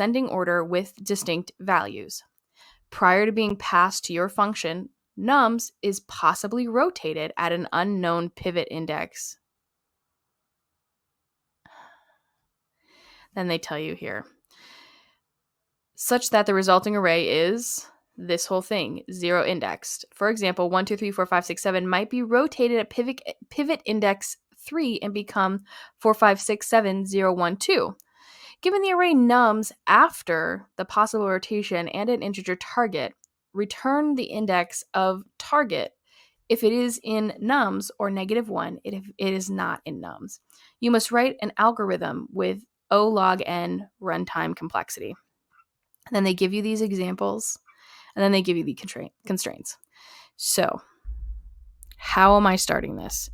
ascending order with distinct values. Prior to being passed to your function, nums is possibly rotated at an unknown pivot index. Then they tell you here, such that the resulting array is this whole thing, 0 indexed. For example, 1, 2, 3, 4, 5, 6, 7 might be rotated at pivot index 3 and become 4, 5, 6, 7, 0, 1, 2. Given the array nums after the possible rotation and an integer target, return the index of target if it is in nums, or -1 if it is not in nums. You must write an algorithm with O log n runtime complexity. And then they give you these examples, and then they give you the constraints. So, how am I starting this?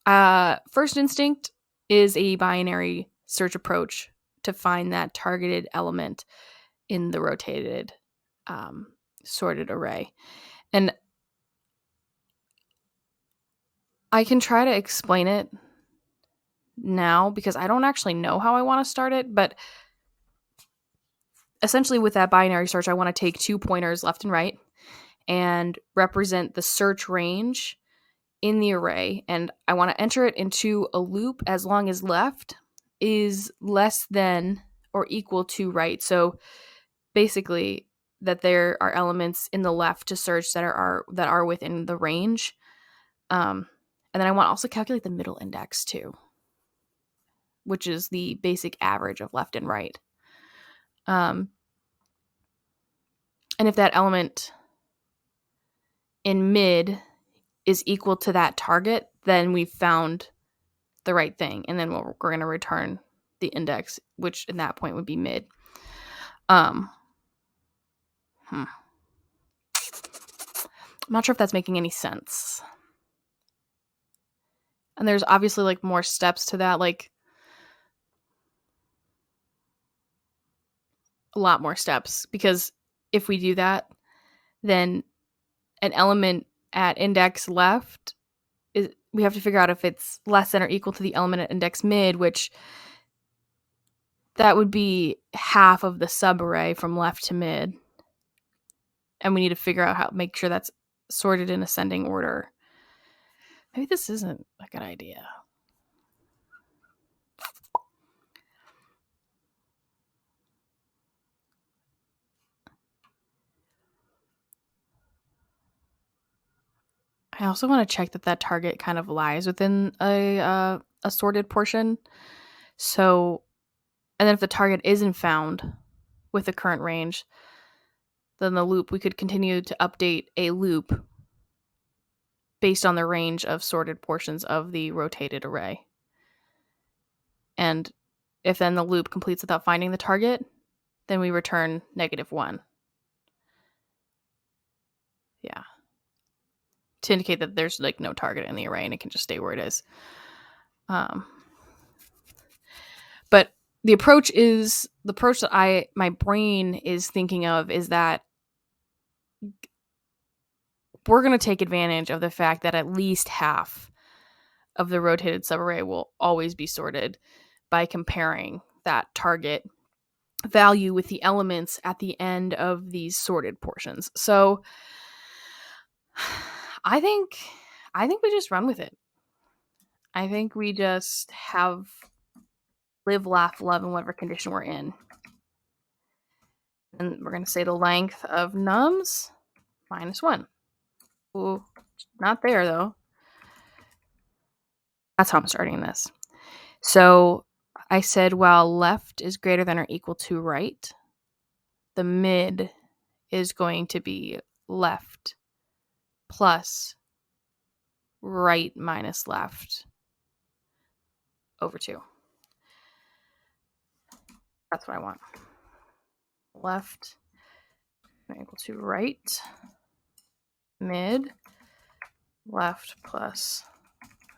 First instinct is a binary search approach to find that targeted element in the rotated sorted array. And I can try to explain it now because I don't actually know how I want to start it, but essentially with that binary search, I want to take 2 pointers left and right and represent the search range in the array, and I want to enter it into a loop as long as left is less than or equal to right. So basically that there are elements in the left to search that are within the range. And then I want to also calculate the middle index too, which is the basic average of left and right. And if that element in mid is equal to that target, then we've found the right thing. And then we're going to return the index, which in that point would be mid. I'm not sure if that's making any sense. And there's obviously like more steps to that, like a lot more steps, because if we do that, then an element at index left is, we have to figure out if it's less than or equal to the element at index mid, which that would be half of the subarray from left to mid. And we need to figure out how to make sure that's sorted in ascending order. Maybe this isn't a good idea. I also want to check that target kind of lies within a sorted portion. So, and then if the target isn't found with the current range, then the loop, we could continue to update a loop based on the range of sorted portions of the rotated array. And if then the loop completes without finding the target, then we return -1. Yeah. To indicate that there's like no target in the array and it can just stay where it is. But the approach that my brain is thinking of is that we're going to take advantage of the fact that at least half of the rotated subarray will always be sorted by comparing that target value with the elements at the end of these sorted portions. So I think we just run with it. I think we just have live, laugh, love in whatever condition we're in. And we're going to say the length of nums -1. Ooh, not there though. That's how I'm starting this. So I said while left is greater than or equal to right, the mid is going to be left plus right minus left over 2. That's what I want. Left equal to right, mid, left plus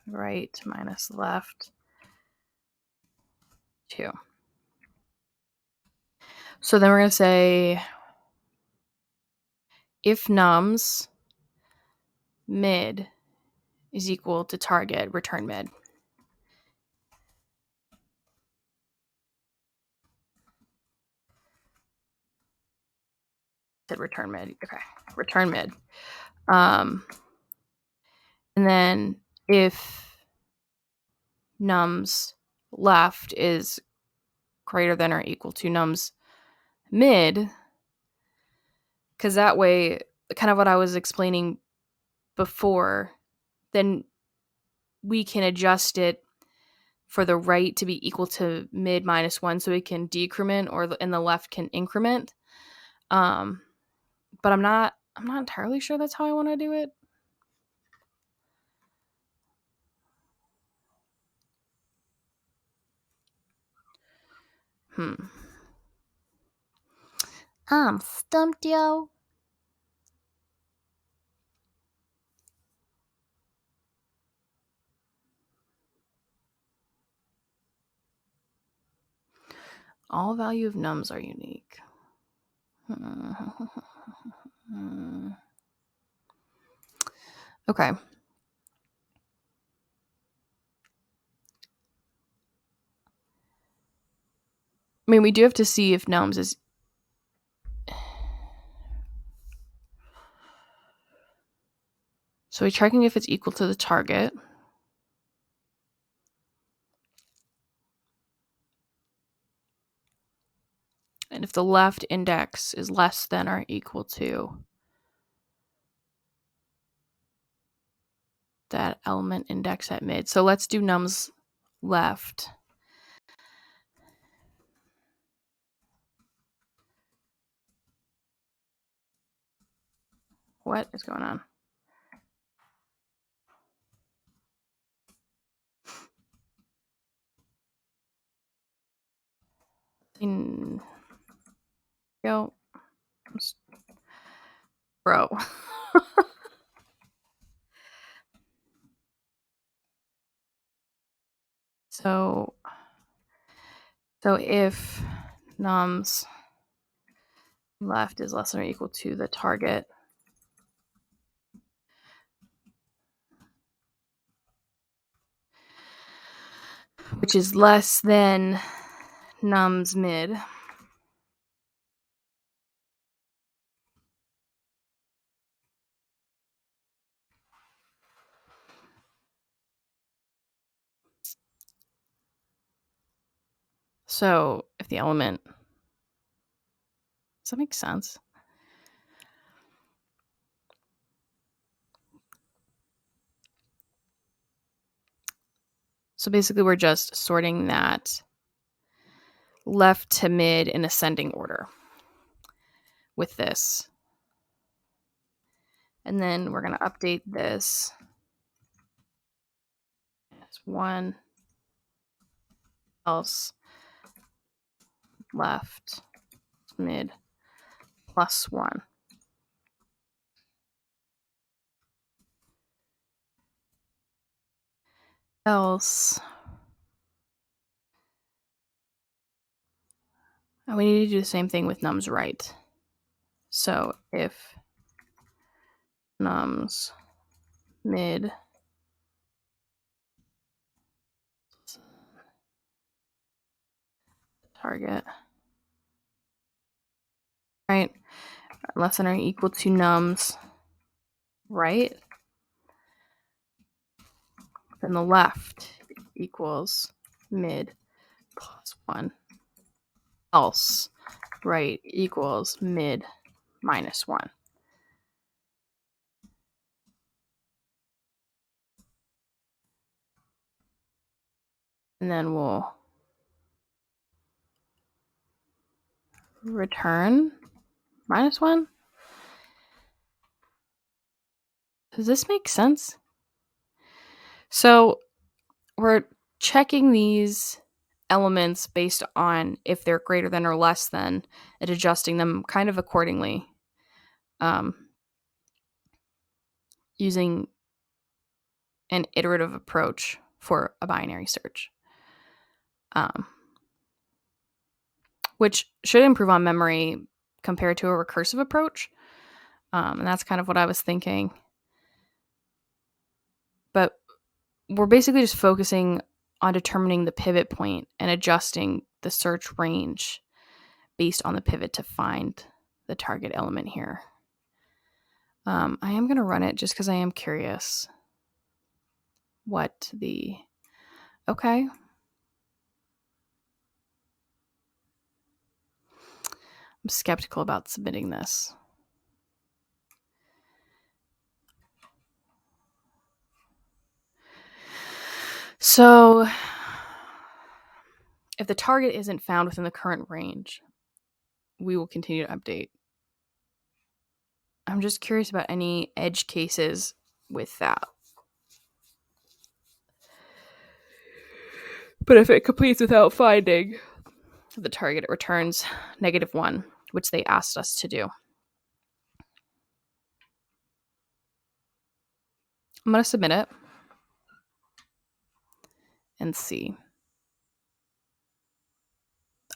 right minus left, 2. So then we're going to say if nums mid is equal to target, return mid. said return mid. Okay, return mid. And then if nums left is greater than or equal to nums mid, because that way, kind of what I was explaining before, then we can adjust it for the right to be equal to mid minus 1, so it can decrement, and the left can increment. But I'm not entirely sure that's how I want to do it. I'm stumped, yo. All value of nums are unique. Okay. I mean, we do have to see if nums is... So we're checking if it's equal to the target. And if the left index is less than or equal to that element index at mid. So let's do nums left. What is going on? Yo, bro. So if nums left is less than or equal to the target, which is less than nums mid, so if the element... Does that make sense? So basically we're just sorting that left to mid in ascending order with this. And then we're going to update this as 1 else left mid plus 1. Else, and we need to do the same thing with nums right. So if nums mid target, right, less than or equal to nums right, then the left equals mid plus 1. Else right equals mid minus 1. And then we'll return minus 1. Does this make sense? So we're checking these elements based on if they're greater than or less than, and adjusting them kind of accordingly, using an iterative approach for a binary search, which should improve on memory compared to a recursive approach. And that's kind of what I was thinking. But we're basically just focusing on determining the pivot point and adjusting the search range based on the pivot to find the target element here. I am going to run it just because I am curious what the... Okay. I'm skeptical about submitting this. So if the target isn't found within the current range, we will continue to update. I'm just curious about any edge cases with that. But if it completes without finding the target, it returns -1, which they asked us to do. I'm going to submit it and see.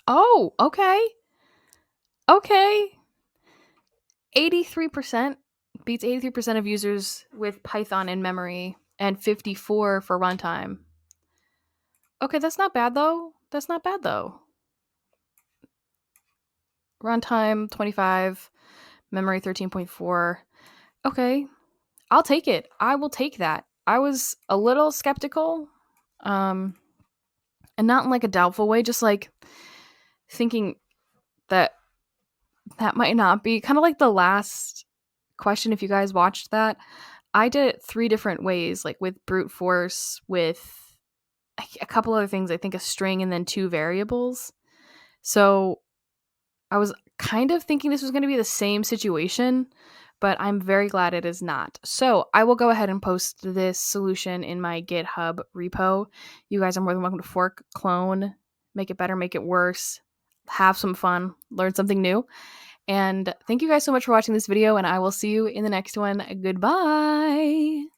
Oh, okay. Okay. 83% beats 83% of users with Python in memory and 54 for runtime. Okay, that's not bad though. That's not bad though. Runtime 25, memory 13.4. Okay, I'll take it. I will take that. I was a little skeptical, and not in like a doubtful way, just like thinking that might not be, kind of like the last question. If you guys watched that, I did it 3 different ways, like with brute force, with a couple other things, I think a string and then 2 variables. So I was kind of thinking this was going to be the same situation, but I'm very glad it is not. So I will go ahead and post this solution in my GitHub repo. You guys are more than welcome to fork, clone, make it better, make it worse, have some fun, learn something new. And thank you guys so much for watching this video, and I will see you in the next one. Goodbye.